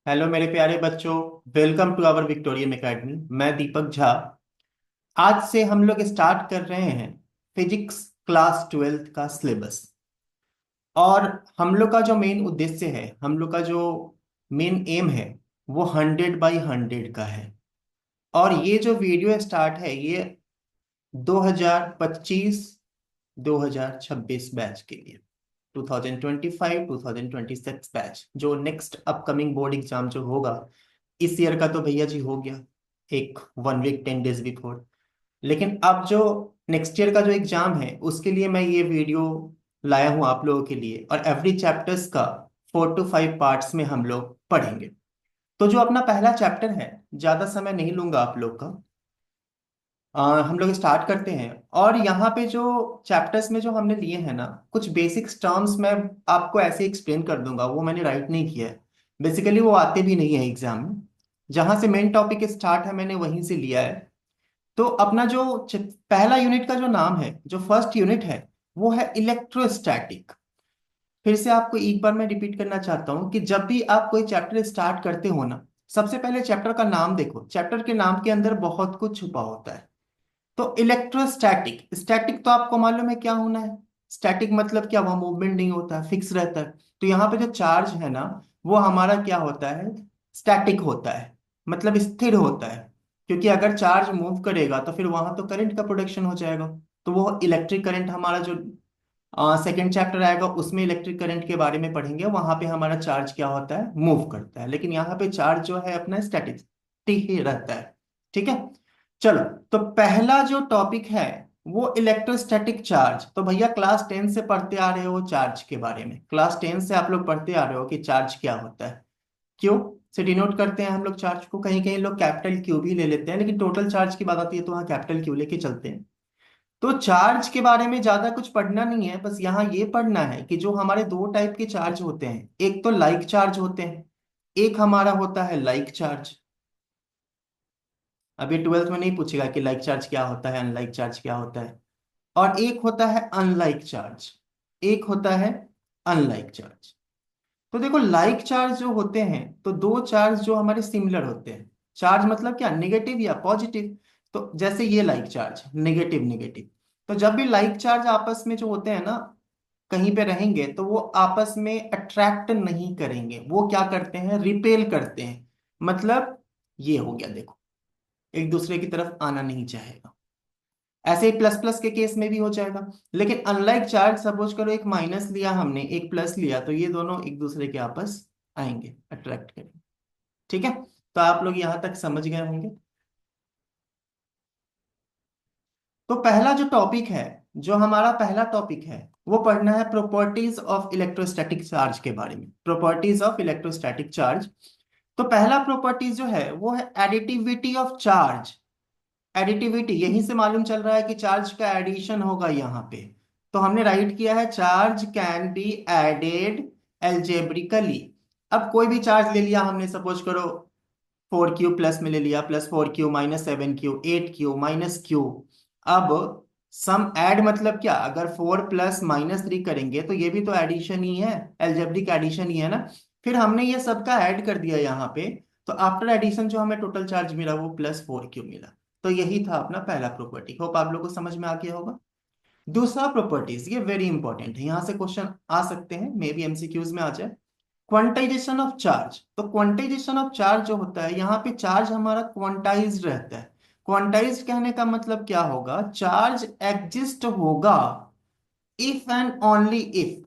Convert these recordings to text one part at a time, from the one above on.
Hello मेरे प्यारे बच्चों। Welcome to our Victorian academy. मैं Deepak Jha. Welcome to our Victorian academy. मैं दीपक झा। आज से हम लोग स्टार्ट कर रहे हैं फिजिक्स क्लास 12th का सिलेबस। और हम लोग का जो मेन उद्देश्य है, हम लोग का जो मेन एम है, वो 100/100 का है। और ये जो वीडियो स्टार्ट है, ये 2025 2026 बैच के लिए, 2025-2026 बैच, जो नेक्स्ट अपकमिंग बोर्ड एग्जाम जो होगा इस ईयर का, तो भैया जी हो गया एक 1 वीक 10 डेज बिफोर। लेकिन अब जो नेक्स्ट ईयर का जो एग्जाम है, उसके लिए मैं ये वीडियो लाया हूं आप लोगों के लिए। और एवरी चैप्टर्स का 4 to 5 पार्ट्स में हम लोग पढ़ेंगे। तो जो अपना पहला चैप्टर है, ज्यादा समय नहीं लूंगा आप लोग का। हम लोग स्टार्ट करते हैं। और यहाँ पे जो चैप्टर्स में जो हमने लिए हैं ना, कुछ बेसिक्स टर्म्स मैं आपको ऐसे एक्सप्लेन कर दूंगा, वो मैंने राइट नहीं किया है। बेसिकली वो आते भी नहीं है एग्जाम में। जहां से मेन टॉपिक स्टार्ट है, मैंने वहीं से लिया है। तो अपना जो पहला यूनिट का जो नाम है, जो फर्स्ट यूनिट है, वो है इलेक्ट्रोस्टैटिक। फिर से आपको एक बार मैं रिपीट करना चाहता हूँ कि जब भी आप कोई चैप्टर स्टार्ट करते हो ना, सबसे पहले चैप्टर का नाम देखो। चैप्टर के नाम के अंदर बहुत कुछ छुपा होता है। तो इलेक्ट्रोस्टैटिक, स्टैटिक तो आपको मालूम है क्या होना है। स्टैटिक मतलब क्या, वह मूवमेंट नहीं होता है, फिक्स रहता है। तो यहाँ पे जो चार्ज है ना, वो हमारा क्या होता है, स्टैटिक होता है। मतलब स्थिर होता है। क्योंकि अगर चार्ज मूव करेगा तो फिर वहां तो करंट का प्रोडक्शन हो जाएगा। तो वो इलेक्ट्रिक करंट, हमारा जो सेकेंड चैप्टर आएगा उसमें इलेक्ट्रिक करंट के बारे में पढ़ेंगे, वहां पे हमारा चार्ज क्या होता है, मूव करता है। लेकिन यहाँ पे चार्ज जो है अपना स्टैटिक ही रहता है। ठीक है। चलो, तो पहला जो टॉपिक है वो इलेक्ट्रोस्टैटिक चार्ज। तो भैया क्लास 10 से पढ़ते आ रहे हो चार्ज के बारे में, क्लास 10 से आप लोग पढ़ते आ रहे हो कि चार्ज क्या होता है। क्यों से डिनोट करते हैं हम लोग चार्ज को, कहीं कहीं लोग कैपिटल क्यू भी ले लेते हैं, लेकिन टोटल चार्ज की बात आती है तो वहाँ कैपिटल क्यू लेके चलते हैं। तो चार्ज के बारे में ज्यादा कुछ पढ़ना नहीं है, बस यहाँ ये पढ़ना है कि जो हमारे दो टाइप के चार्ज होते हैं, एक तो लाइक चार्ज होते हैं, एक हमारा होता है लाइक चार्ज। अभी 12th में नहीं पूछेगा कि लाइक चार्ज क्या होता है, अनलाइक चार्ज क्या होता है। और एक होता है अनलाइक चार्ज। एक होता है अनलाइक चार्ज। तो देखो, लाइक चार्ज जो होते हैं, तो दो चार्ज जो हमारे सिमिलर होते हैं। चार्ज मतलब क्या, नेगेटिव या पॉजिटिव। तो जैसे ये लाइक चार्ज, नेगेटिव नेगेटिव। तो जब भी लाइक चार्ज आपस में जो होते हैं ना, कहीं पे रहेंगे, तो वो आपस में अट्रैक्ट नहीं करेंगे, वो क्या करते हैं, रिपेल करते हैं। मतलब ये हो गया देखो, एक दूसरे की तरफ आना नहीं चाहेगा। ऐसे ही प्लस प्लस के केस में भी हो जाएगा। लेकिन अनलाइक चार्ज, सपोज करो एक माइनस लिया हमने, एक प्लस लिया, तो ये दोनों एक दूसरे के आपस आएंगे, अट्रैक्ट करेंगे। ठीक है। तो आप लोग यहां तक समझ गए होंगे। तो पहला जो टॉपिक है, जो हमारा पहला टॉपिक है, वो पढ़ना है प्रॉपर्टीज ऑफ इलेक्ट्रोस्टैटिक चार्ज के बारे में। Properties of electrostatic charge. तो पहला प्रॉपर्टीज जो है वो है एडिटिविटी ऑफ चार्ज। एडिटिविटी, यहीं से मालूम चल रहा है कि चार्ज का एडिशन होगा यहाँ पे। तो हमने राइट किया है, charge can be added algebraically. अब कोई भी चार्ज ले लिया हमने, सपोज करो 4Q प्लस में ले लिया, +4Q -7Q 8Q -Q। अब सम ऐड मतलब क्या, अगर 4 प्लस -3 करेंगे तो ये भी तो एडिशन ही है, एल्जेब्रिक एडिशन ही है ना। फिर हमने ये सबका ऐड कर दिया यहाँ पे। तो आफ्टर एडिशन जो हमें टोटल चार्ज मिला वो +4Q मिला। तो यही था अपना पहला प्रॉपर्टी। होप आप लोगों को समझ में आ गया होगा। दूसरा प्रॉपर्टीज, ये वेरी इंपॉर्टेंट है, यहाँ से क्वेश्चन आ सकते हैं, मे बी एमसीक्यूज में आ जाए। Quantization of charge. तो क्वांटाइजेशन ऑफ चार्ज जो होता है, यहाँ पे चार्ज हमारा क्वांटाइज्ड रहता है। क्वांटाइज्ड कहने का मतलब क्या होगा, चार्ज एग्जिस्ट होगा if and only if.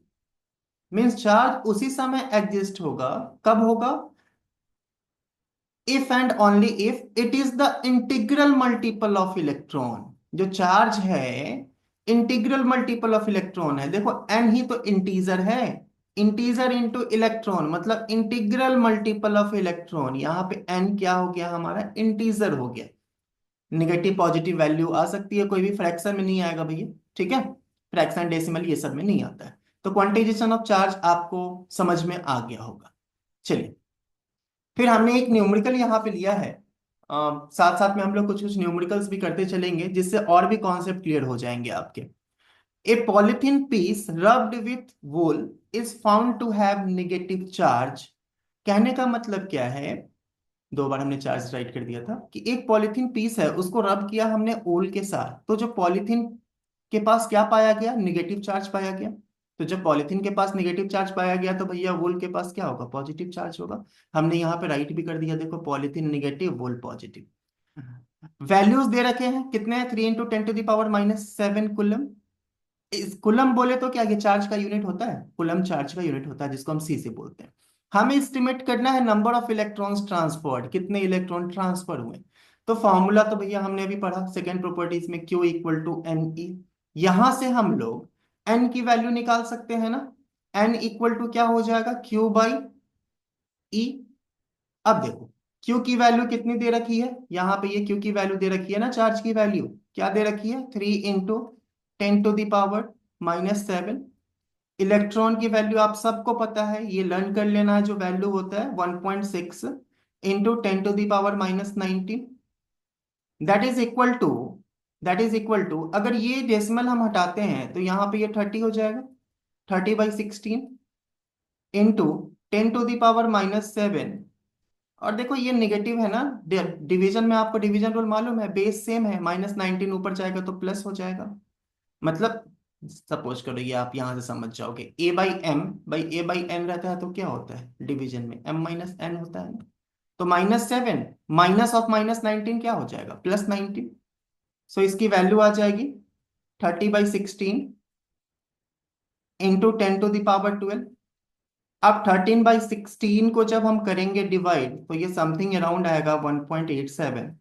Means charge उसी समय एग्जिस्ट होगा, कब होगा, if and only if it is the integral multiple of electron. जो चार्ज है, इंटीग्रल मल्टीपल ऑफ इलेक्ट्रॉन है। देखो एन ही तो इंटीजर है, इंटीजर इंटू इलेक्ट्रॉन मतलब इंटीग्रल मल्टीपल ऑफ इलेक्ट्रॉन। यहाँ पे एन क्या हो गया, हमारा इंटीजर हो गया। निगेटिव पॉजिटिव वैल्यू आ सकती है, कोई भी फ्रैक्शन में नहीं आएगा भैया। ठीक है। फ्रैक्शन डेसिमल ये सब में नहीं आता है। तो क्वांटाइजेशन ऑफ चार्ज आपको समझ में आ गया होगा। चलिए, फिर हमने एक न्यूमेरिकल यहाँ पे लिया है। साथ साथ में हम लोग कुछ कुछ न्यूमेरिकल्स भी करते चलेंगे, जिससे और भी कॉन्सेप्ट क्लियर हो जाएंगे आपके। A polythene piece rubbed with wool is found to have negative charge कहने का मतलब क्या है, दो बार हमने चार्ज राइट कर दिया था कि एक पॉलीथीन पीस है, उसको रब किया हमने ओल के साथ, तो जो पॉलीथीन के पास क्या पाया गया, निगेटिव चार्ज पाया गया। तो जब पॉलीथीन के पास निगेटिव चार्ज पाया गया तो भैया वोल के पास क्या होगा, पॉजिटिव चार्ज होगा। हमने यहाँ पे राइट भी कर दिया, देखो पॉलीथीन निगेटिव, वोल पॉजिटिव। वैल्यूज दे रखे हैं, कितने हैं, 3 × 10⁻⁷ कुलम। इस कुलम बोले तो क्या, ये चार्ज का यूनिट होता है, कुलम चार्ज का यूनिट होता है, जिसको हम सी से बोलते हैं। हमें एस्टिमेट करना है नंबर ऑफ इलेक्ट्रॉन्स ट्रांसफर्ड, कितने इलेक्ट्रॉन ट्रांसफर हुए। तो फॉर्मूला तो भैया हमने अभी पढ़ा सेकेंड प्रॉपर्टीज में, Q = NE। यहां से हम लोग n की वैल्यू निकाल सकते हैं ना। n = क्या हो जाएगा, Q/E। अब देखो Q की वैल्यू कितनी दे रखी है, यहाँ पे ये Q की वैल्यू दे रखी है ना, चार्ज की वैल्यू क्या दे रखी है, 3 × 10⁻⁷ इलेक्ट्रॉन की वैल्यू आप सबको पता है, ये लर्न कर लेना है, जो वैल्यू होता है 1.6 × 10⁻⁹ दैट इज इक्वल टू अगर ये डेसिमल हम हटाते हैं तो यहाँ पे ये 30 हो जाएगा, 30/16 इंटू 10⁻⁻7। और देखो ये निगेटिव है ना, डिवीजन में आपको डिवीजन रूल मालूम है, बेस सेम है, -19 ऊपर जाएगा तो प्लस हो जाएगा। मतलब सपोज करो ये आप यहां से समझ जाओगे, A/M/A/N रहता है तो क्या होता है डिवीजन में, M - N होता है ना। तो -7 माइनस ऑफ -19 क्या हो जाएगा, +19। सो इसकी वैल्यू आ जाएगी 30/16 इंटू 10⁻12। अब 13/16 को जब हम करेंगे डिवाइड तो ये समथिंग अराउंड आएगा 1.87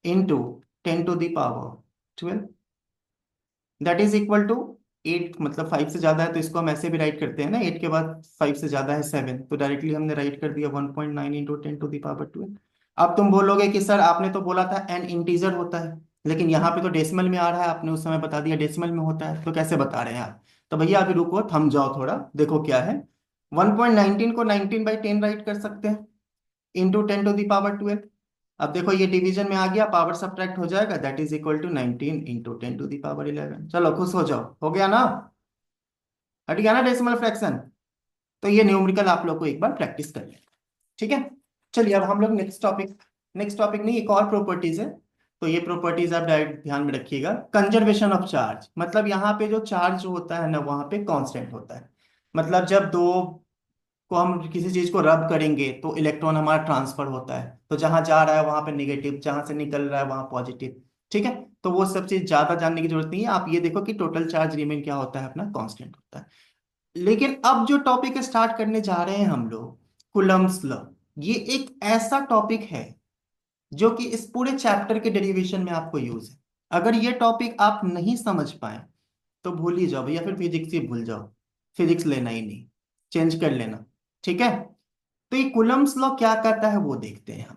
into 10⁻12। That is equal to 8, मतलब 5 से ज्यादा है तो इसको हम ऐसे भी राइट करते हैं ना, 8 के बाद 5 से ज्यादा है 7, तो डायरेक्टली हमने राइट कर दिया 1.9 इंटू 10⁻12। अब तुम बोलोगे कि सर आपने तो बोला था n इंटीजर होता है, लेकिन यहाँ पे तो डेसिमल में आ रहा है, आपने उस समय बता दिया डेसिमल में होता है, तो कैसे बता रहे हैं आप। तो भैया अभी रुको, थम जाओ थोड़ा, देखो क्या है। 1.19 को 19/10 राइट कर सकते हैं इंटू 10⁻12। अब देखो ये डिवीजन में आ गया, पावर सब्ट्रैक्ट हो जाएगा, that is equal to 19 into 10⁻11। चलो खुश हो जाओ, हो गया ना, हट गया ना डेसिमल फ्रैक्शन। तो ये न्यूमेरिकल आप लोग को एक बार प्रैक्टिस कर लें, ठीक है। चलिए अब हम लोग नेक्स्ट टॉपिक नहीं, एक और प्रॉपर्टीज है। तो ये प्रॉपर्टीज आप डायरेक्ट ध्यान में रखिएगा। कंजर्वेशन ऑफ चार्ज, मतलब यहाँ पे जो चार्ज होता है ना वहां पे कांस्टेंट होता है। मतलब जब दो को हम किसी चीज को रब करेंगे तो इलेक्ट्रॉन हमारा ट्रांसफर होता है, तो जहां जा रहा है वहां पे निगेटिव, जहां से निकल रहा है वहां पॉजिटिव। ठीक है, तो वो सब चीज ज्यादा जानने की जरूरत नहीं है, आप ये देखो कि टोटल चार्ज रिमेन क्या होता है अपना, कांस्टेंट होता है। लेकिन अब जो टॉपिक स्टार्ट करने जा रहे हैं हम लोग, कुलम्स लॉ, ये एक ऐसा टॉपिक है जो कि इस पूरे चैप्टर के डेरिवेशन में आपको यूज है। अगर ये टॉपिक आप नहीं समझ पाए तो भूल ही जाओ भैया, फिर फिजिक्स ही भूल जाओ, फिजिक्स लेना ही नहीं, चेंज कर लेना। ठीक है, तो ये कुलम्स लॉ क्या कहता है वो देखते हैं हम।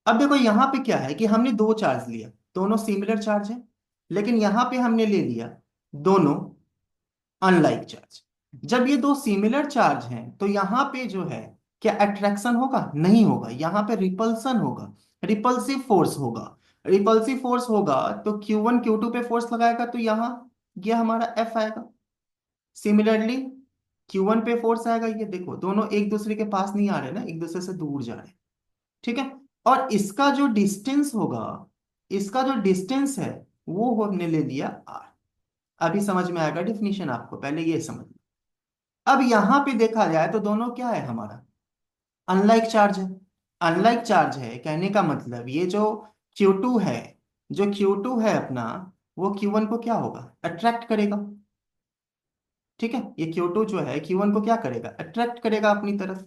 अब देखो यहाँ पे क्या है कि हमने दो चार्ज लिया, दोनों सिमिलर चार्ज है, लेकिन यहाँ पे हमने ले लिया दोनों अनलाइक चार्ज। जब ये दो सिमिलर चार्ज हैं तो यहाँ पे जो है, क्या अट्रैक्शन होगा, नहीं होगा, यहाँ पे रिपल्सन होगा, रिपल्सिव फोर्स होगा। रिपल्सिव फोर्स होगा तो Q1 Q2 पे फोर्स लगाएगा तो यहाँ ये हमारा F आएगा। सिमिलरली Q1 पे फोर्स आएगा, ये देखो दोनों एक दूसरे के पास नहीं आ रहे ना, एक दूसरे से दूर जा रहे हैं। ठीक है, और इसका जो डिस्टेंस होगा, इसका जो डिस्टेंस है वो हमने ले लिया R। अभी समझ में आएगा डिफिनीशन आपको, पहले ये समझ। अब यहां पे देखा जाए तो दोनों क्या है हमारा, अनलाइक चार्ज है। अनलाइक चार्ज है कहने का मतलब ये जो Q2 है, जो Q2 है अपना, वो Q1 को क्या होगा, अट्रैक्ट करेगा। ठीक है, ये Q2 जो है Q1 को क्या करेगा, अट्रैक्ट करेगा अपनी तरफ,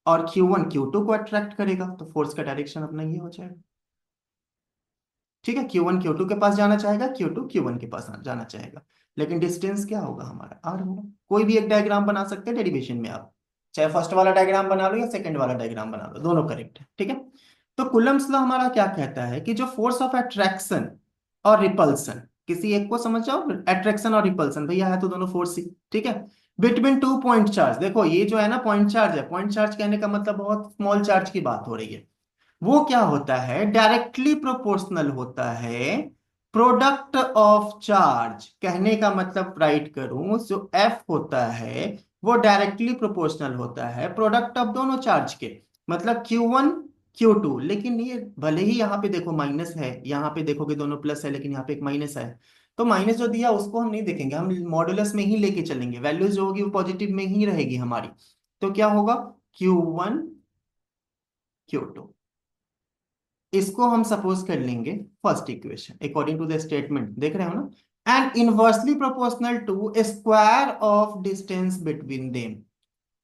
और Q1 Q2 को अट्रैक्ट करेगा, तो फोर्स का डायरेक्शन अपना ये हो जाएगा। ठीक है, Q1 Q2 के पास जाना चाहेगा, Q2 Q1 के पास जाना चाहेगा, लेकिन डिस्टेंस क्या होगा हमारा, R होगा। कोई भी एक डायग्राम बना सकते हैं डेरिवेशन में आप, चाहे फर्स्ट वाला डायग्राम बना लो या सेकंड वाला डायग्राम बना लो, दोनों करेक्ट है। ठीक है, तो कुलम्स लॉ हमारा क्या कहता है कि जो फोर्स ऑफ अट्रैक्शन और रिपल्सन, किसी एक को समझ जाओ, अट्रैक्शन और रिपल्सन भैया है तो दोनों फोर्स ही। ठीक है, बिटवीन टू पॉइंट चार्ज, देखो ये जो है ना पॉइंट चार्ज है, पॉइंट चार्ज कहने का मतलब बहुत स्मॉल चार्ज की बात हो रही है। वो क्या होता है, डायरेक्टली प्रोपोर्शनल होता है प्रोडक्ट ऑफ चार्ज। कहने का मतलब राइट करूं, जो F होता है वो डायरेक्टली प्रोपोर्शनल होता है प्रोडक्ट ऑफ दोनों चार्ज के, मतलब Q1 Q2। लेकिन ये भले ही यहाँ पे देखो माइनस है, यहाँ पे देखोगे दोनों प्लस है, लेकिन यहाँ पे एक माइनस है। तो माइनस जो दिया उसको हम नहीं देखेंगे, हम मॉडुलस में ही लेके चलेंगे, वैल्यूज जो होगी वो पॉजिटिव में ही रहेगी हमारी। तो क्या होगा, Q1 Q2। इसको हम सपोज कर लेंगे first equation according to the statement, देख रहे हो ना, and inversely proportional to square of distance between them.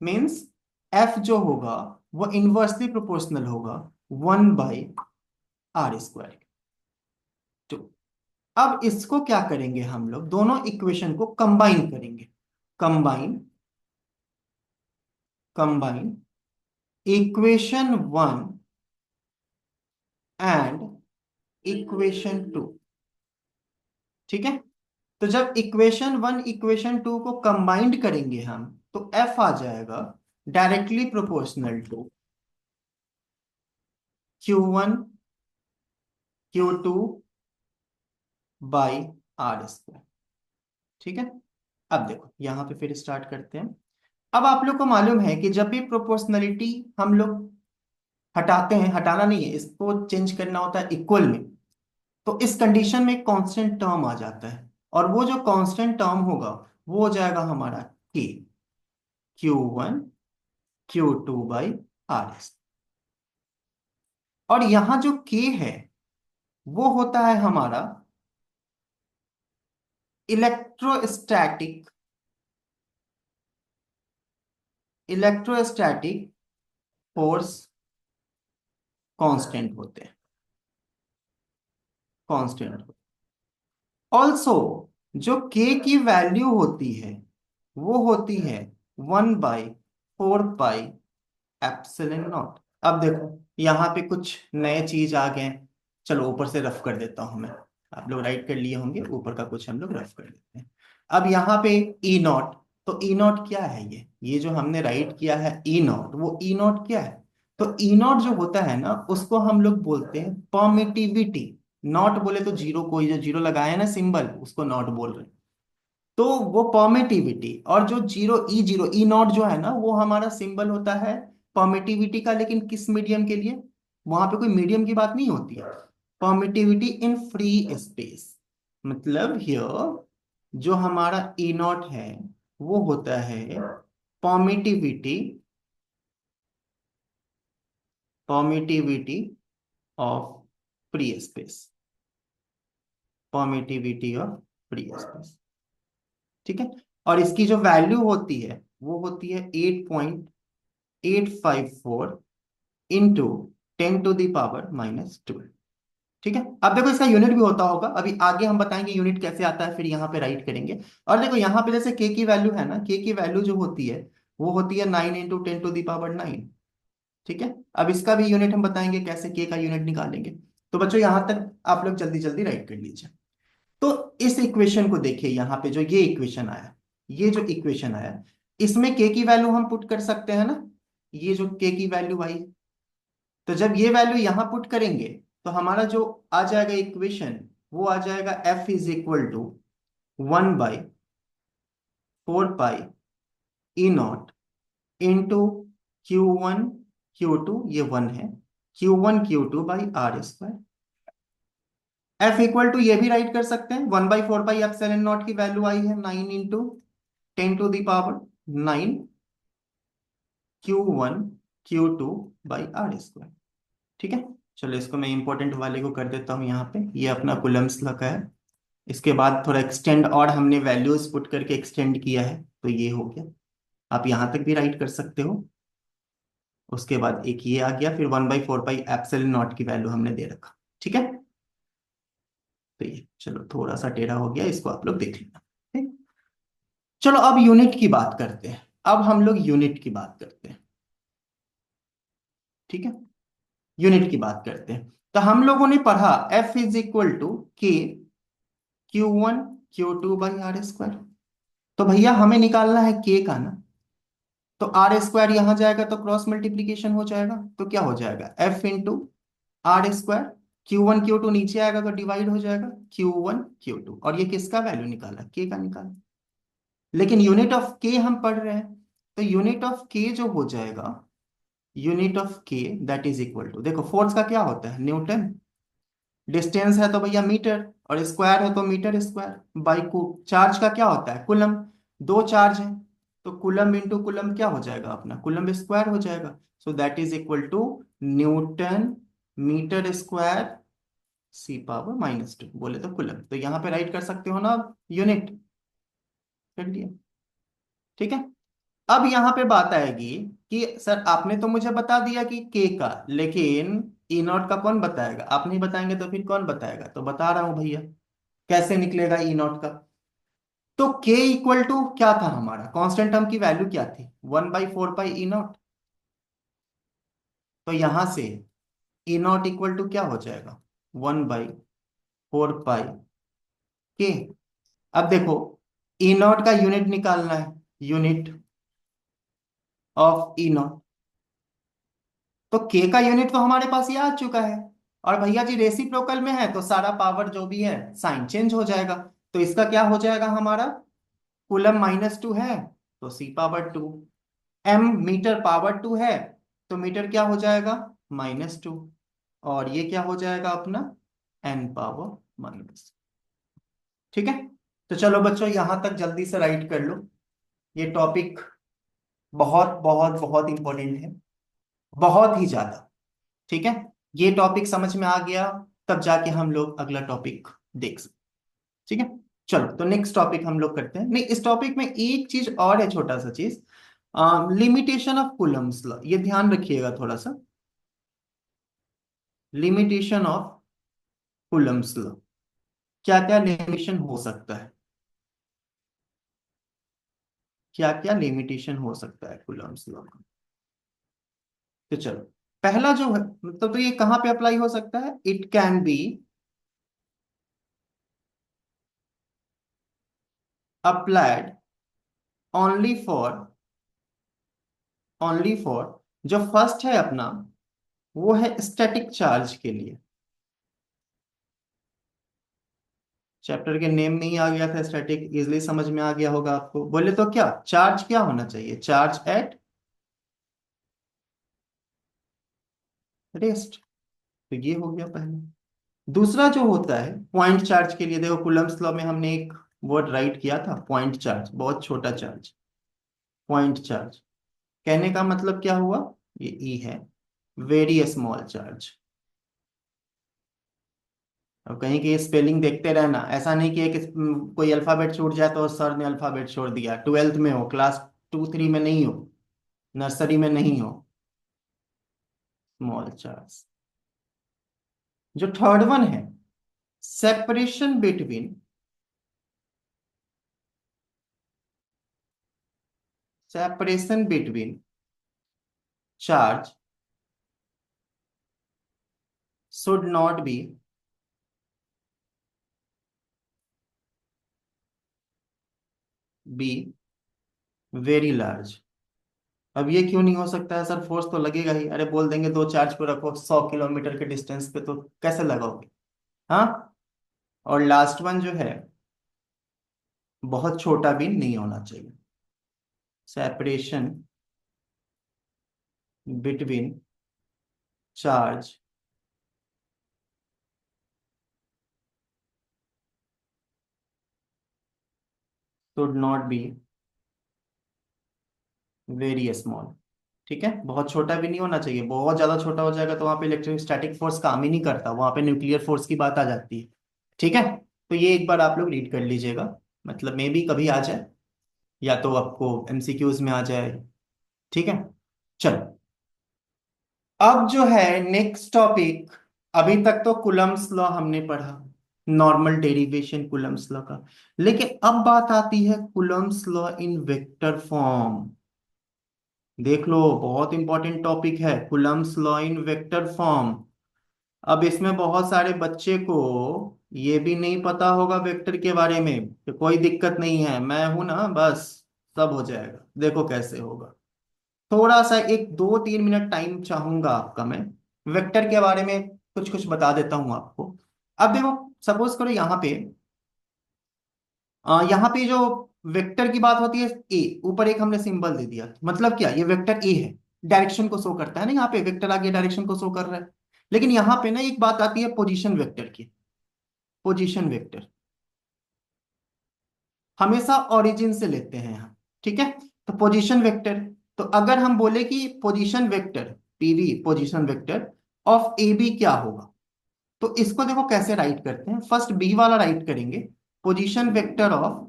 Means F जो होगा वो इनवर्सली प्रोपोर्शनल होगा 1/r²। तो अब इसको क्या करेंगे, हम लोग दोनों इक्वेशन को कंबाइन करेंगे। Combine, combine equation 1 and equation 2। ठीक है, तो जब इक्वेशन 1 इक्वेशन 2 को कंबाइंड करेंगे हम, तो एफ आ जाएगा directly proportional to Q1 Q2 by r²। ठीक है, अब देखो यहां पे फिर स्टार्ट करते हैं। अब आप लोग को मालूम है कि जब भी प्रोपोर्शनलिटी हम लोग हटाते हैं, हटाना नहीं है, इसको चेंज करना होता है इक्वल में, तो इस कंडीशन में एक कांस्टेंट टर्म आ जाता है, और वो जो कांस्टेंट टर्म होगा वो हो जाएगा हमारा k, Q1 Q2 by r। और यहां जो k है वो होता है हमारा इलेक्ट्रोस्टैटिक, इलेक्ट्रोस्टैटिक फोर्स कांस्टेंट होते हैं, कांस्टेंट। ऑल्सो जो k की वैल्यू होती है वो होती है 1/4 पाई एप्सिलॉन नॉट। अब देखो यहाँ पे कुछ नए चीज आ गए हैं, चलो ऊपर से रफ कर देता हूं मैं। आप लोग राइट कर लिए होंगे, ऊपर का कुछ हम लोग रफ कर देते हैं। अब यहाँ पे E0, तो E0 क्या है, ये जो हमने राइट किया है E0, वो E0 क्या है, तो E0 जो होता है ना उसको हम लोग बोलते हैं परमिटिविटी। नॉट बोले तो जीरो, कोई जो जीरो लगाया है ना सिंबल, उसको नॉट बोल रहे हैं। तो वो परमिटिविटी, और जो E0 जो है ना वो हमारा सिंबल होता है परमिटिविटी का, लेकिन किस मीडियम के लिए, वहां पे कोई मीडियम की बात नहीं होती है। परमिटिविटी इन फ्री स्पेस, मतलब हियर जो हमारा E0 है वो होता है permittivity, permittivity of free space, permittivity of free space. ठीक है, और इसकी जो वैल्यू होती है वो होती है 8.854 इंटू 10⁻⁻²। ठीक है, अब देखो इसका यूनिट भी होता होगा, अभी आगे हम बताएंगे यूनिट कैसे आता है, फिर यहाँ पे राइट करेंगे। और देखो यहाँ पे जैसे k की वैल्यू है ना, k की वैल्यू जो होती है वो होती है 9 × 10⁻⁹। ठीक है, अब इसका भी यूनिट हम बताएंगे कैसे k का यूनिट निकालेंगे। तो बच्चों यहाँ तक आप लोग जल्दी जल्दी राइट कर लीजिए। तो इस इक्वेशन को देखिए, यहाँ पे जो ये इक्वेशन आया, ये जो इक्वेशन आया, इसमें k की वैल्यू हम पुट कर सकते हैं ना, ये जो k की वैल्यू आई, तो जब ये वैल्यू यहां पुट करेंगे तो हमारा जो आ जाएगा इक्वेशन, वो आ जाएगा f is equal to 1/4 pi E0 into Q1 Q2, ये 1 है, Q1 Q2 by r²। f equal to ये भी राइट कर सकते हैं, 1/4 पाई एप्सिलॉन नॉट की वैल्यू आई है 9 × 10⁻⁹ Q1 Q2 बाई r²। ठीक है, चलो इसको मैं इंपॉर्टेंट वाले को कर देता हूं यहाँ पे, ये अपना कुलम्स लगा है। इसके बाद थोड़ा एक्सटेंड, और हमने वैल्यूज पुट करके एक्सटेंड किया है, तो ये हो गया। आप यहाँ तक भी राइट कर सकते हो। उसके बाद एक ये आ गया, फिर 1/4 पाई एप्सिलॉन नॉट की वैल्यू हमने दे रखा। ठीक है, तो ये चलो थोड़ा सा टेढ़ा हो गया, इसको आप लोग देख लेना। ठीक, चलो अब यूनिट की बात करते हैं, अब हम लोग यूनिट की बात करते हैं। ठीक है, यूनिट की बात करते हैं। तो हम लोगों ने पढ़ा F इज इक्वल टू के Q1 Q2 बाई r²। तो भैया हमें निकालना है k का ना, तो r² यहां जाएगा तो क्रॉस मल्टीप्लीकेशन हो जाएगा, तो क्या हो जाएगा F into r²। Q1 Q2 नीचे आएगा तो डिवाइड हो जाएगा Q1 Q2, और ये किसका वैल्यू निकाला, k का निकाला। लेकिन यूनिट ऑफ k हम पढ़ रहे हैं, तो यूनिट ऑफ के जो हो जाएगा, यूनिट ऑफ के दैट इज इक्वल टू, देखो फोर्स का क्या होता है, न्यूटन, डिस्टेंस है तो भैया मीटर, और स्क्वायर है तो मीटर स्क्वायर बाई कू, चार्ज का क्या होता है, कुलम, दो चार्ज है तो कुलम इंटू कुलम क्या हो जाएगा अपना, कुलम स्क्वायर हो जाएगा। So that is equal to newton meter square C⁻⁻², बोले तो कुलम, तो यहाँ पे राइट कर सकते हो ना यूनिट, कर लिया। ठीक है। अब यहाँ पे बात आएगी कि सर आपने तो मुझे बता दिया कि के का, लेकिन ई नॉट का कौन बताएगा, आप नहीं बताएंगे तो फिर कौन बताएगा, तो बता रहा हूं भैया कैसे निकलेगा ई नॉट का। तो के इक्वल टू क्या था हमारा, कांस्टेंट टर्म की वैल्यू क्या थी, 1/4 पाई ई नॉट। तो यहां से ई नॉट इक्वल टू क्या हो जाएगा, 1/4 पाई के। अब देखो ई नॉट का यूनिट निकालना है, यूनिट ऑफ ई नॉट, तो के का यूनिट तो हमारे पास ये आ चुका है, और भैया जी रेसिप्रोकल में है तो सारा पावर जो भी है साइन चेंज हो जाएगा। तो इसका क्या हो जाएगा हमारा, कूलम -2 है तो C⁻², m मीटर पावर 2 है तो मीटर क्या हो जाएगा, -2, और ये क्या हो जाएगा अपना n⁻⁻। ठीक है। तो चलो बच्चों यहां तक जल्दी से राइट कर लो, ये टॉपिक बहुत बहुत बहुत इंपॉर्टेंट है, बहुत ही ज्यादा। ठीक है, ये टॉपिक समझ में आ गया तब जाके हम लोग अगला टॉपिक देख सकते। ठीक है, चलो तो नेक्स्ट टॉपिक हम लोग करते हैं। नहीं, इस टॉपिक में एक चीज और है, छोटा सा चीज, लिमिटेशन ऑफ कूलम्स लॉ, ये ध्यान रखिएगा थोड़ा सा, लिमिटेशन ऑफ कूलम्स लॉ, क्या क्या लिमिटेशन हो सकता है, क्या क्या लिमिटेशन हो सकता है कूलम्स लॉ का। तो चलो, पहला जो है मतलब, तो ये कहां पे अप्लाई हो सकता है, it can be applied only for, only for, जो फर्स्ट है अपना वो है स्टैटिक चार्ज के लिए। चैप्टर के नेम में ही आ गया था स्टैटिक, इजिली समझ में आ गया होगा आपको। बोले तो क्या चार्ज क्या होना चाहिए, चार्ज एट रेस्ट, तो ये हो गया पहले। दूसरा जो होता है पॉइंट चार्ज के लिए, देखो कूलम्स लॉ में हमने एक वर्ड राइट किया था, पॉइंट चार्ज, बहुत छोटा चार्ज, पॉइंट चार्ज, कहने का मतलब क्या हुआ, ये ई है, वेरी स्मॉल चार्ज। अब कहीं की स्पेलिंग देखते रहना, ऐसा नहीं कि एक कोई अल्फाबेट छूट जाए तो सर ने अल्फाबेट छोड़ दिया, ट्वेल्थ में हो, क्लास 2 3 में नहीं हो, नर्सरी में नहीं हो, स्मॉल चार्ज। जो थर्ड वन है, separation between, separation between charge should not be very large. अब ये क्यों नहीं हो सकता है सर, फोर्स तो लगेगा ही, अरे बोल देंगे दो चार्ज को रखो 100 किलोमीटर के डिस्टेंस पे, तो कैसे लगाओगे, हाँ। और लास्ट वन जो है, बहुत छोटा भी नहीं होना चाहिए, separation between charge should not be very small. ठीक है, बहुत छोटा भी नहीं होना चाहिए, बहुत ज्यादा छोटा हो जाएगा तो वहां पे इलेक्ट्रोस्टैटिक फोर्स काम ही नहीं करता, वहां पे न्यूक्लियर फोर्स की बात आ जाती है। ठीक है, तो ये एक बार आप लोग रीड कर लीजिएगा, मतलब मे बी कभी आ जाए, या तो आपको एमसीक्यूज में आ जाए। ठीक है, चलो अब जो है नेक्स्ट टॉपिक, अभी तक तो कुलम्स लॉ हमने पढ़ा, नॉर्मल डेरिवेशन कुलम्स लॉ का, लेकिन अब बात आती है coulomb's law in vector form. देख लो बहुत इंपॉर्टेंट टॉपिक है, coulomb's law in vector form. अब इसमें बहुत सारे बच्चे को ये भी नहीं पता होगा वेक्टर के बारे में, तो कोई दिक्कत नहीं है, मैं हूं ना, बस सब हो जाएगा, देखो कैसे होगा। थोड़ा सा एक 2 3 मिनट टाइम चाहूंगा आपका मैं, वेक्टर के बारे में कुछ कुछ बता देता हूं आपको। अब देखो, सपोज करो यहाँ पे, यहाँ पे जो वेक्टर की बात होती है ए, ऊपर एक हमने सिंबल दे दिया, मतलब क्या, ये वेक्टर ए है, डायरेक्शन को शो करता है ना, यहाँ पे वेक्टर आगे डायरेक्शन को शो कर रहा है। लेकिन यहाँ पे ना एक बात आती है पोजीशन वेक्टर की। पोजीशन वेक्टर हमेशा ओरिजिन से लेते हैं हम, ठीक है। तो पोजीशन वेक्टर, तो अगर हम बोले कि position vector PV, position vector of A B क्या होगा, तो इसको देखो कैसे राइट करते हैं। फर्स्ट बी वाला राइट करेंगे, position vector of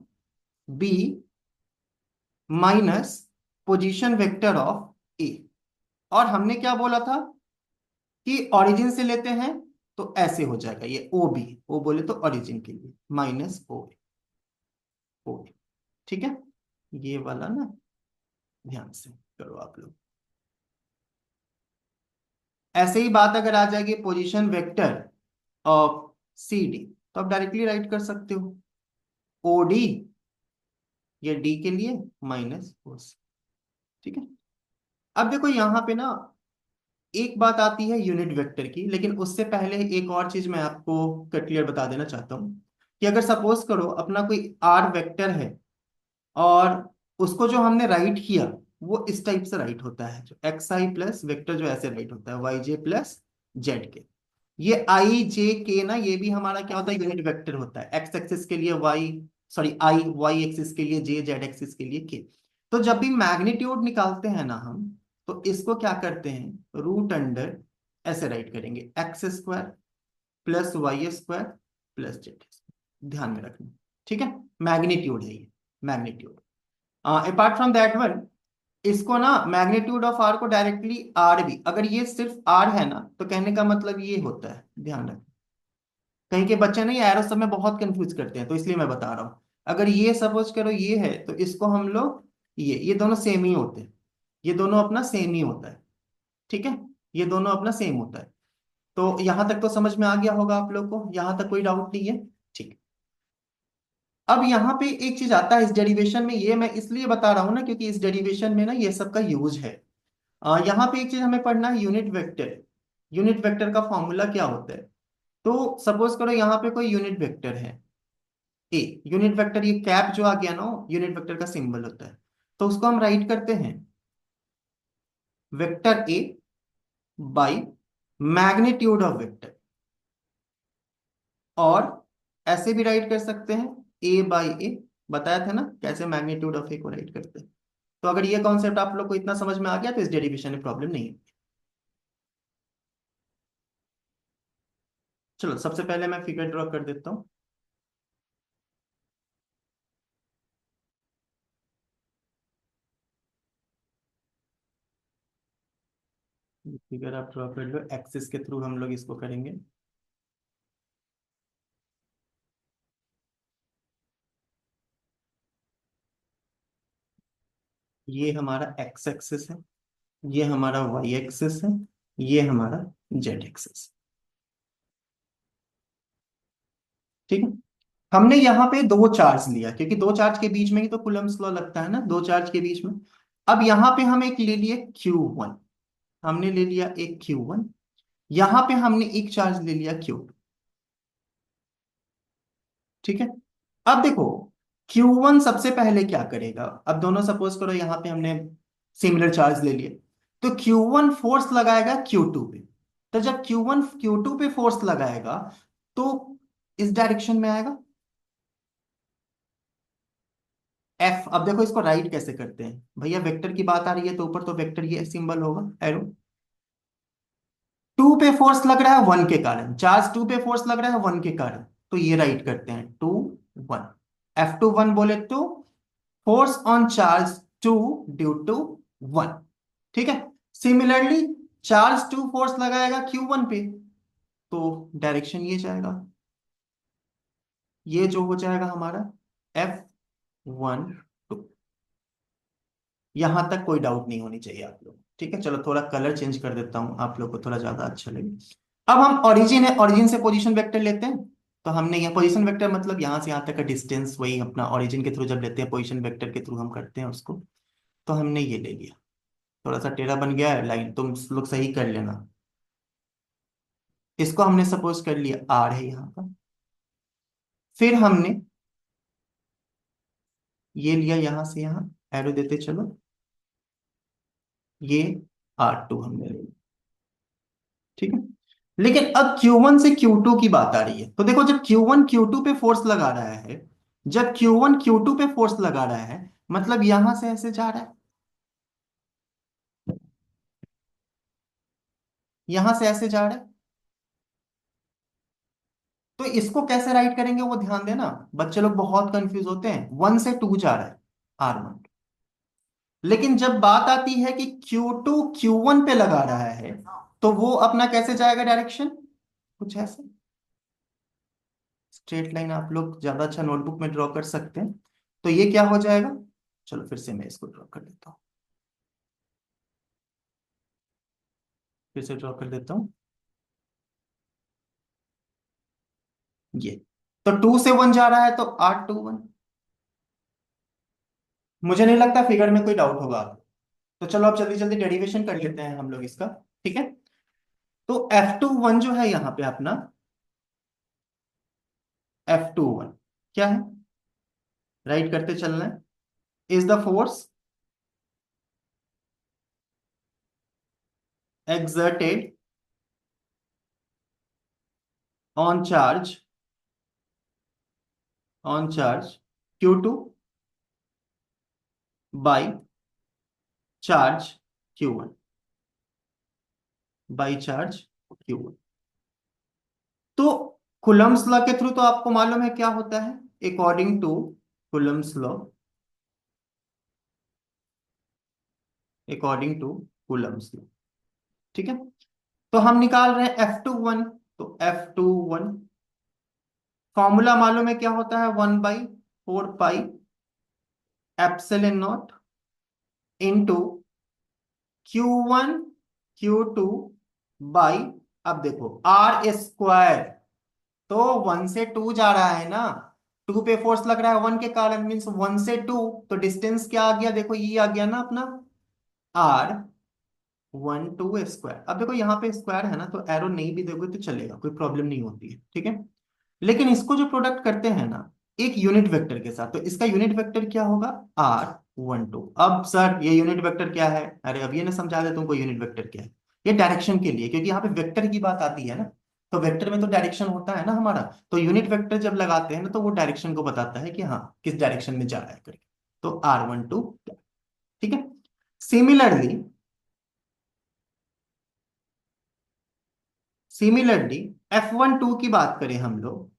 B minus position vector of A. और हमने क्या बोला था कि ओरिजिन से लेते हैं, तो ऐसे हो जाएगा ये ओ बी, ओ बोले तो ओरिजिन के लिए माइनस ओ, ओ, ठीक है। ये वाला ना ध्यान से करो आप लोग। ऐसे ही बात अगर आ जाएगी position vector of C D, तो आप डायरेक्टली राइट कर सकते हो ओ डी, ये डी के लिए माइनस ओ सी, ठीक है। अब देखो यहाँ पे ना एक बात आती है यूनिट वेक्टर की, लेकिन उससे पहले एक और चीज मैं आपको क्लियर बता देना चाहता हूँ कि अगर सपोज करो अपना कोई आर वेक्टर है, और उसको जो हमने राइट किया वो इस टाइप से राइट होता है, जो एक्स आई प्लस वेक्टर जो ऐसे राइट होता है वाई जे प्लस जेड के। ये आई जे के ना, ये भी हमारा क्या होता है, यूनिट वेक्टर होता है। एक्स एक्सिस के लिए Y, sorry I, Y axis के लिए जे, जेड एक्सिस के लिए के। तो जब भी मैग्नीट्यूड निकालते हैं ना हम, तो इसको क्या करते हैं, रूट अंडर ऐसे राइट करेंगे, X square plus Y square plus Z, ध्यान में रखना, ठीक है। मैग्नीट्यूड है ये, magnitude. Apart from that one, इसको ना मैग्नीट्यूड ऑफ आर को डायरेक्टली आर भी, अगर ये सिर्फ आर है ना, तो कहने का मतलब ये होता है, ध्यान रखें। कहीं के बच्चे नहीं एरो सब में बहुत कंफ्यूज करते हैं, तो इसलिए मैं बता रहा हूँ। अगर ये सपोज करो ये है, तो इसको हम लोग ये दोनों सेम ही होते हैं, ये दोनों अपना सेम ही होता है, ठीक है। ये दोनों अपना सेम होता है। तो यहां तक तो समझ में आ गया होगा आप लोग को, यहां तक कोई डाउट नहीं है, ठीक। अब यहाँ पे एक चीज आता है इस डेरिवेशन में, ये मैं इसलिए बता रहा हूँ ना क्योंकि इस डेरिवेशन में ना ये सब का यूज है। यहाँ पे एक चीज हमें पढ़ना है, यूनिट वेक्टर। यूनिट वेक्टर का फॉर्मूला क्या होता है। तो सपोज करो यहाँ पे कोई यूनिट वेक्टर है ए, यूनिट वेक्टर, ये कैप जो आ गया ना, यूनिट वेक्टर का सिंबल होता है। तो उसको हम राइट करते हैं vector A by magnitude of vector, और ऐसे भी राइट कर सकते हैं ए बाई ए, बताया था ना कैसे मैग्नीट्यूड ऑफ ए को राइट करते हैं। तो अगर ये कॉन्सेप्ट आप लोग को इतना समझ में आ गया, तो इस डेरिवेशन में प्रॉब्लम नहीं है। चलो सबसे पहले मैं फिगर ड्रॉ कर देता हूँ। फिगर आप ड्रॉ कर लो, एक्सिस के थ्रू हम लोग इसको करेंगे। ये हमारा एक्स एक्सिस है, ये हमारा वाई एक्सिस है, ये हमारा जेड एक्सिस, ठीक है। हमने यहाँ पे दो चार्ज लिया, क्योंकि दो चार्ज के बीच में ही तो कूलम्ब्स लॉ लगता है ना, दो चार्ज के बीच में। अब यहाँ पे हम एक ले लिए Q1, हमने ले लिया एक Q1, यहाँ पे हमने एक चार्ज ले लिया Q2, ठीक है। अब देखो Q1 सबसे पहले क्या करेगा, अब दोनों सपोज करो यहाँ पे हमने सिमिलर चार्ज ले लिए, तो Q1 फोर्स लगाएगा Q2 पे। तो जब Q1 Q2 पे फोर्स लगाएगा, तो इस डायरेक्शन में आएगा F। अब देखो इसको राइट कैसे करते हैं भैया, वेक्टर की बात आ रही है तो ऊपर तो वेक्टर ये सिंबल होगा एरो। टू पे फोर्स लग रहा है वन के कारण, चार्ज टू पे फोर्स लग रहा है वन के कारण, तो ये राइट करते हैं टू वन, F2 1 बोले तो force on charge two due to one, ठीक है। सिमिलरली चार्ज टू फोर्स लगाएगा Q1 पे, तो डायरेक्शन ये जाएगा, ये जो हो जाएगा हमारा F12। यहां तक कोई डाउट नहीं होनी चाहिए आप लोग, ठीक है। चलो थोड़ा कलर चेंज कर देता हूं, आप लोग को थोड़ा ज्यादा अच्छा लगे। अब हम ओरिजिन है, ओरिजिन से पोजीशन वेक्टर लेते हैं। तो हमने यहाँ पोजीशन वेक्टर मतलब यहाँ से यहाँ तक का डिस्टेंस, वही अपना ओरिजिन के थ्रू जब लेते हैं पोजीशन वेक्टर के थ्रू हम करते हैं उसको। तो हमने ये ले लिया, थोड़ा सा टेढ़ा बन गया है लाइन, तुम लोग सही कर लेना। इसको हमने सपोज कर लिया आर है यहाँ का। फिर हमने ये लिया यहां से यहां, एरो देते चलो, ये R2 हमने ले लिया। ठीक है। लेकिन अब Q1 से Q2 की बात आ रही है, तो देखो जब Q1 Q2 पे फोर्स लगा रहा है, जब Q1 Q2 पे फोर्स लगा रहा है, मतलब यहां से ऐसे जा रहा है, यहां से ऐसे जा रहा है। तो इसको कैसे राइट करेंगे वो ध्यान देना, बच्चे लोग बहुत कंफ्यूज होते हैं। 1 से 2 जा रहा है R1, लेकिन जब बात आती है कि Q2 Q1 पे लगा रहा है, तो वो अपना कैसे जाएगा डायरेक्शन, कुछ ऐसे। स्ट्रेट लाइन आप लोग ज्यादा अच्छा नोटबुक में ड्रॉ कर सकते हैं। तो ये क्या हो जाएगा, चलो फिर से मैं इसको ड्रॉ कर देता हूँ, फिर से ड्रॉ कर देता हूँ ये। तो 2 से 1 जा रहा है, तो R21। मुझे नहीं लगता फिगर में कोई डाउट होगा आपको। तो चलो अब जल्दी जल्दी डेरिवेशन कर लेते हैं हम लोग इसका। ठीक है। तो F21 जो है यहाँ पे अपना, F21 क्या है, राइट करते चलना है, is the force exerted on charge, on charge Q2 by charge Q1, by charge Q1। तो कुलम्स लॉ के थ्रू तो आपको मालूम है क्या होता है, according to coulomb's law, according to coulomb's law. ठीक है। तो हम निकाल रहे हैं F21, तो F21 फॉर्मूला मालूम है क्या होता है, 1/4 pi epsilon naught into Q1 Q2 by, अब देखो R²। तो 1 से 2 जा रहा है ना, 2 पे फोर्स लग रहा है 1 के कारण, मीन्स 1 से 2, तो डिस्टेंस क्या आ गया, देखो ये आ गया ना अपना R12²। अब देखो यहाँ पे स्क्वायर है ना, तो एरो नहीं भी दोगे तो चलेगा, कोई प्रॉब्लम नहीं होती है। ठीक है। लेकिन इसको जो प्रोडक्ट करते हैं ना एक यूनिट वेक्टर के साथ, तो इसका यूनिट वेक्टर क्या होगा, R12। अब सर ये यूनिट वेक्टर क्या है, अरे अब ये ना समझा दे तुमको यूनिट वेक्टर क्या है। ये डायरेक्शन के लिए, क्योंकि यहाँ पे वेक्टर की बात आती है ना, तो वेक्टर में तो डायरेक्शन होता है ना हमारा, तो यूनिट वेक्टर जब लगाते हैं ना तो वो डायरेक्शन को बताता है कि हाँ किस डायरेक्शन में जा रहा है करके। तो R12। ठीक है। सिमिलरली, सिमिलरली F12 की बात करें हम लोग,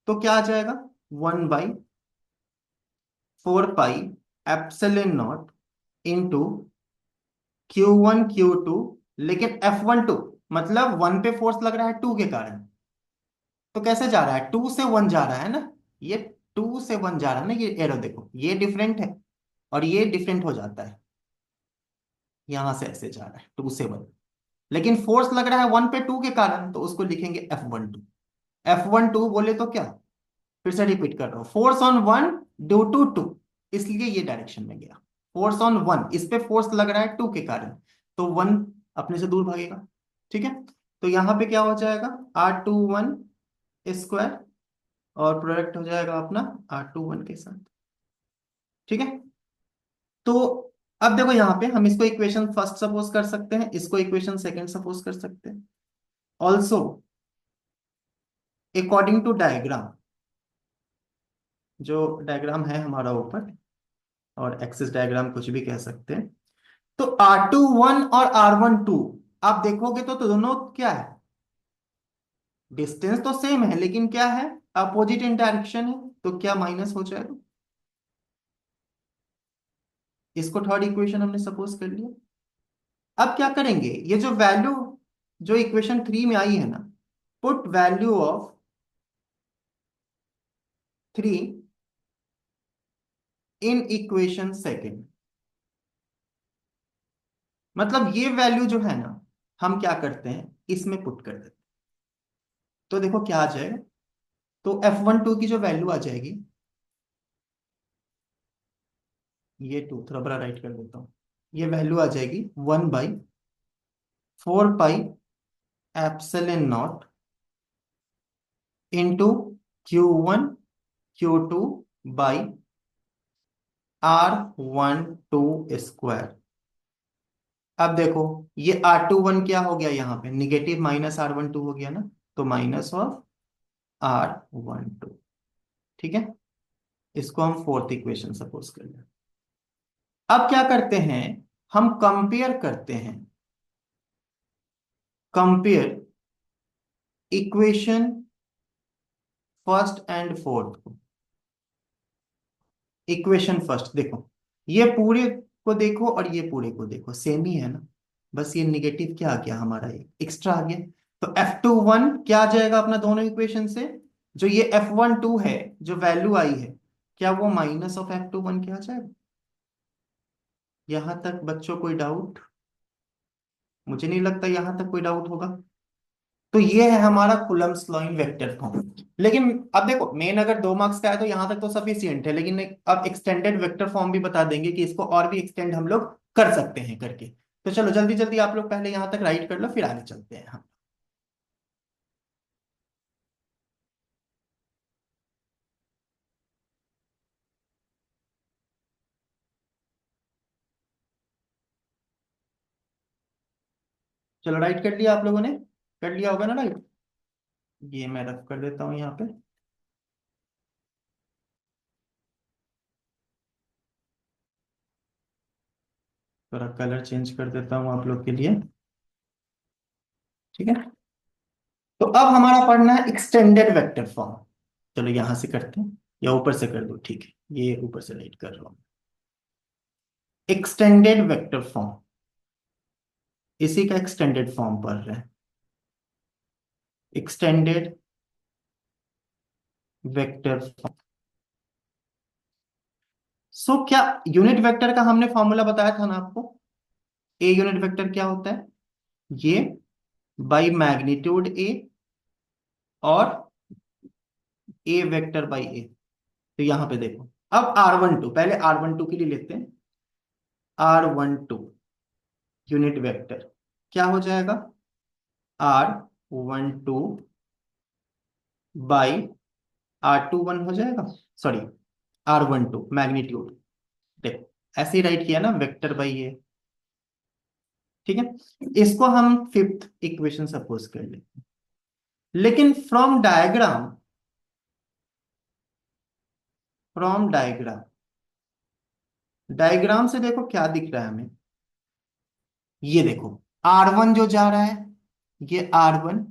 तो क्या आ जाएगा, 1/4 pi epsilon naught into Q1 Q2। लेकिन F12 मतलब 1 पे फोर्स लग रहा है 2 के कारण, तो कैसे जा रहा है, 2 से 1 जा रहा है ना, ये 2 से 1 जा रहा है ना, ये एरो देखो ये डिफरेंट है, और ये डिफरेंट हो जाता है, यहां से ऐसे जा रहा है 2 से 1। लेकिन फोर्स लग रहा है 1 पे 2 के कारण, तो उसको लिखेंगे F12। F12 बोले तो क्या, फिर से रिपीट कर रहा हूं, फोर्स ऑन 1 ड्यू टू 2, इसलिए ये डायरेक्शन में गया। फोर्स ऑन 1, इस पे फोर्स लग रहा है 2 के कारण, तो 1 अपने से दूर भागेगा। ठीक है। तो यहां पे क्या हो जाएगा, R21², और प्रोडक्ट हो जाएगा अपना R21 के साथ। ठीक है। तो अब देखो यहां पे हम इसको इक्वेशन फर्स्ट सपोज कर सकते हैं, इसको इक्वेशन सेकंड सपोज कर सकते हैं। ऑल्सो अकॉर्डिंग टू डायग्राम, जो डायग्राम है हमारा ऊपर, और एक्सिस डायग्राम कुछ भी कह सकते हैं, तो R21 और R12 आप देखोगे तो दोनों क्या है, डिस्टेंस तो सेम है, लेकिन क्या है, अपोजिट इन डायरेक्शन है, तो क्या माइनस हो जाएगा। इसको थर्ड इक्वेशन हमने सपोज कर लिया। अब क्या करेंगे, ये जो वैल्यू जो इक्वेशन 3 में आई है ना, put value of 3 in equation second, मतलब ये वैल्यू जो है ना, हम क्या करते हैं इसमें पुट कर देते हैं, तो देखो क्या आ जाएगा। तो F12 की जो वैल्यू आ जाएगी, ये 2 थोड़ा बड़ा राइट कर देता हूँ, ये वैल्यू आ जाएगी 1/4 pi epsilon naught into Q1 Q2 by R12 square. अब देखो, ये R21 क्या हो गया यहाँ पे, निगेटिव माइनस R12 हो गया ना, तो माइनस ऑफ R12। ठीक है, इसको हम फोर्थ इक्वेशन सपोज कर लें। अब क्या करते हैं, हम कंपेयर करते हैं, compare equation first and fourth को। इक्वेशन फर्स्ट देखो, ये पूरे को देखो और ये पूरे को देखो, सेम ही है ना, बस ये निगेटिव क्या आ गया हमारा, ये एक्स्ट्रा आ गया। तो F21 क्या आ जाएगा अपना दोनों इक्वेशन से, जो ये F12 है, जो वैल्यू आई है, क्या वो माइनस ऑफ F21 क्या आ जाएगा। यहां तक बच्चों कोई डाउट? मुझे नहीं लगता यहां तक कोई डाउट होगा। तो ये है हमारा कुलम्ब्स लॉ इन वेक्टर फॉर्म। लेकिन अब देखो, मेन अगर 2 मार्क्स का है तो यहां तक तो सफिशियंट है, लेकिन अब एक्सटेंडेड वेक्टर फॉर्म भी बता देंगे कि इसको और भी एक्सटेंड हम लोग कर सकते हैं करके। तो चलो जल्दी जल्दी आप लोग पहले यहां तक राइट कर लो, फिर आगे चलते हैं हम। चलो राइट कर लिया आप लोगों ने, कर लिया होगा ना राइट। ये मैं रफ कर देता हूँ यहाँ पे। थोड़ा कलर चेंज कर देता हूँ आप लोग के लिए। ठीक है, तो अब हमारा पढ़ना है एक्सटेंडेड वेक्टर फॉर्म। चलो यहां से करते हैं, या ऊपर से कर दो, ठीक है, ये ऊपर से राइट कर रहा हूँ। एक्सटेंडेड वेक्टर फॉर्म, इसी का एक्सटेंडेड फॉर्म पढ़ रहे हैं। Extended vector form. सो क्या यूनिट वेक्टर का हमने फॉर्मूला बताया था ना आपको। ए यूनिट वेक्टर क्या होता है, ये बाई मैग्नीट्यूड ए, और ए वेक्टर बाई ए। तो यहां पे देखो, अब R12 पहले R12 के लिए लेते हैं। R12 यूनिट वेक्टर क्या हो जाएगा, R12 बाई R21 हो जाएगा, सॉरी R12 मैग्नीट्यूड। देखो ऐसे ही राइट किया ना, वेक्टर बाई ये। ठीक है, इसको हम फिफ्थ इक्वेशन सपोज कर लेते हैं। लेकिन फ्रॉम डायग्राम, डायग्राम से देखो क्या दिख रहा है हमें। ये देखो, R1 जो जा रहा है, ये R1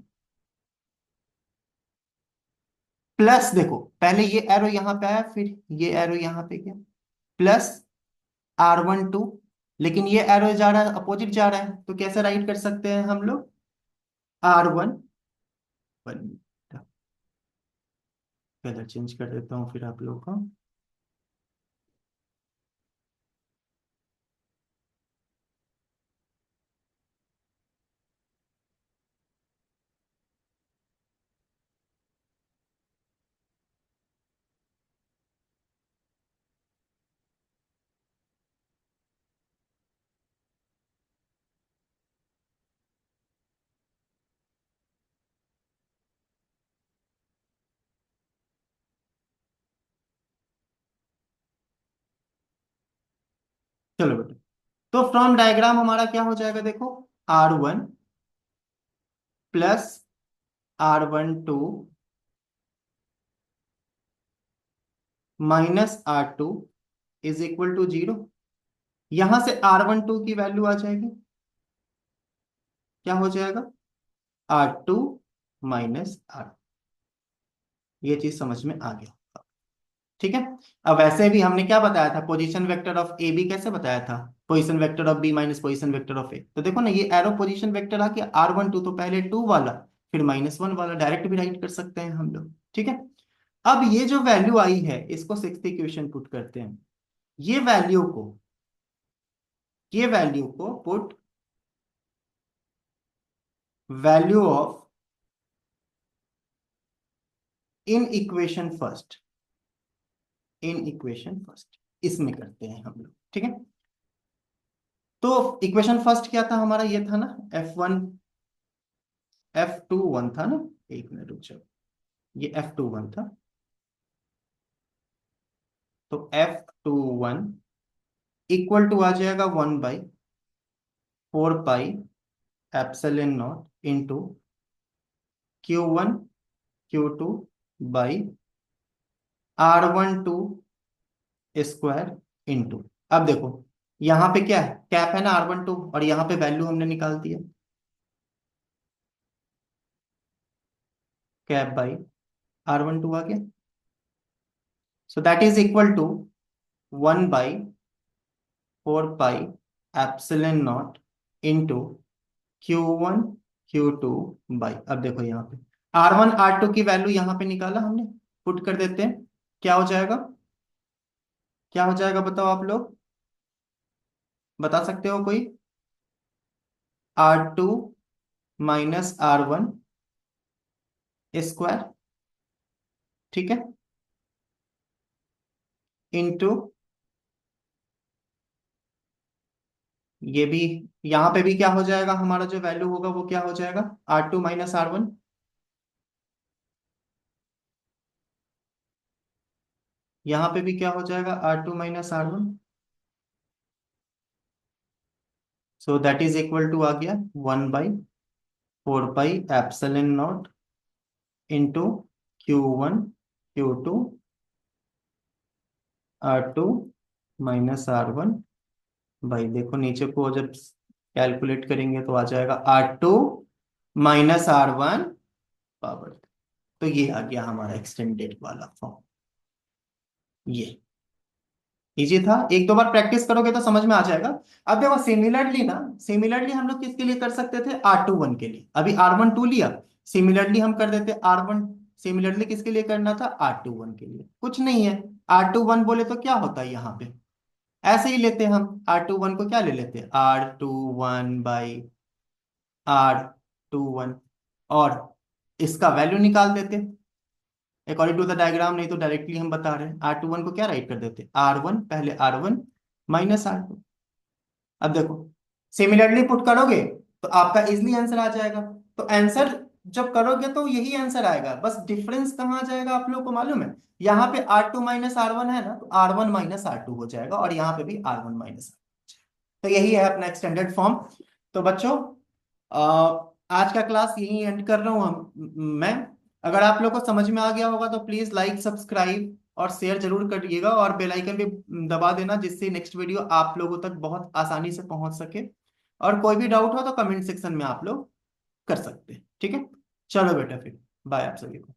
प्लस, देखो पहले ये एरो यहां पे आया, फिर ये एरो यहां पे गया, प्लस R12। लेकिन ये एरो जा रहा है, अपोजिट जा रहा है, तो कैसे राइट कर सकते हैं हम लोग, R1। कलर चेंज कर देता हूँ फिर आप लोग का। चलो बेटा, तो फ्रॉम डायग्राम हमारा क्या हो जाएगा देखो, R1 plus R12 minus R2 is equal to 0। यहां से R12 की वैल्यू आ जाएगी, क्या हो जाएगा, R2 माइनस R। ये चीज समझ में आ गया। ठीक है, अब वैसे भी हमने क्या बताया था, position vector of A B कैसे बताया था, position vector of B minus position vector of A. तो देखो ना, ये एरो पोजीशन वेक्टर आ गया R12, तो पहले 2 वाला, फिर -1 वाला, डायरेक्ट भी राइट कर सकते हैं हम लोग। ठीक है, अब ये जो वैल्यू आई है, इसको सिक्स्थ इक्वेशन पुट करते हैं। ये वैल्यू को, ये वैल्यू को put, value of in equation first, in equation first, इसमें करते हैं हम लोग। ठीक है, तो इक्वेशन फर्स्ट क्या था हमारा, ये था ना F1, F21 था ना, एक मिनट रुक जाओ, ये F21 था। तो F21 इक्वल टू आ जाएगा 1/4 pi epsilon naught into Q1 Q2 by R12 square into. अब देखो यहाँ पे क्या है, कैप है ना R12, और यहाँ पे वैल्यू हमने निकाल दिया, कैप बाई R12 आ गया। So that is equal to 1/4 pi epsilon naught into Q1 Q2 अब देखो यहाँ पे R1 R2 की वैल्यू यहाँ पे निकाला हमने, पुट कर देते हैं, क्या हो जाएगा, क्या हो जाएगा बताओ आप लोग, बता सकते हो कोई? R2 - R1 स्क्वायर, ठीक है, इंटू ये भी, यहाँ पे भी क्या हो जाएगा, हमारा जो वैल्यू होगा वो क्या हो जाएगा, R2 - R1। यहाँ पे भी क्या हो जाएगा, R2 - R1। So that is equal to आ गया 1/4 pi epsilon naught into Q1 Q2 R2 - R1। भाई देखो नीचे को जब कैलकुलेट करेंगे तो आ जाएगा R2 - R1 पावर। तो ये आ गया हमारा एक्सटेंडेड वाला फॉर्म। ये इजी था, एक दो बार प्रैक्टिस करोगे तो समझ में आ जाएगा। अब देखो सिमिलरली ना, सिमिलरली हम लोग किसके लिए कर सकते थे, R21 के लिए, अभी R12 लिया, सिमिलरली हम कर देते R1, सिमिलरली किसके लिए करना था, R21 के लिए, कुछ नहीं है, R21 बोले तो क्या होता है यहाँ पे, ऐसे ही लेते हैं हम R21 को, क्या ले लेते हैं, R21/R21, और इसका वैल्यू निकाल देते अकॉर्डिंग टू द डायग्राम, नहीं तो डायरेक्टली हम बता रहे हैं, R21 को क्या राइट कर देते, R1, पहले R1 माइनस R2। अब देखो सिमिलरली पुट करोगे तो आपका इजिली आंसर आ जाएगा। तो आंसर जब करोगे तो यही आंसर आएगा, बस डिफरेंस कहाँ आ जाएगा आप लोग को मालूम है, यहाँ पे R2 - R1 है ना, तो R1 - R2 हो जाएगा, और यहाँ पे भी R1 - R2। तो यही है अपना एक्सटेंडेड फॉर्म। तो बच्चों अ, आज का क्लास यही एंड कर रहा हूँ मैं। अगर आप लोग को समझ में आ गया होगा तो प्लीज लाइक सब्सक्राइब और शेयर जरूर करिएगा, और बेल आइकन भी दबा देना, जिससे नेक्स्ट वीडियो आप लोगों तक बहुत आसानी से पहुंच सके। और कोई भी डाउट हो तो कमेंट सेक्शन में आप लोग कर सकते हैं, ठीक है। चलो बेटा फिर बाय आप सभी को।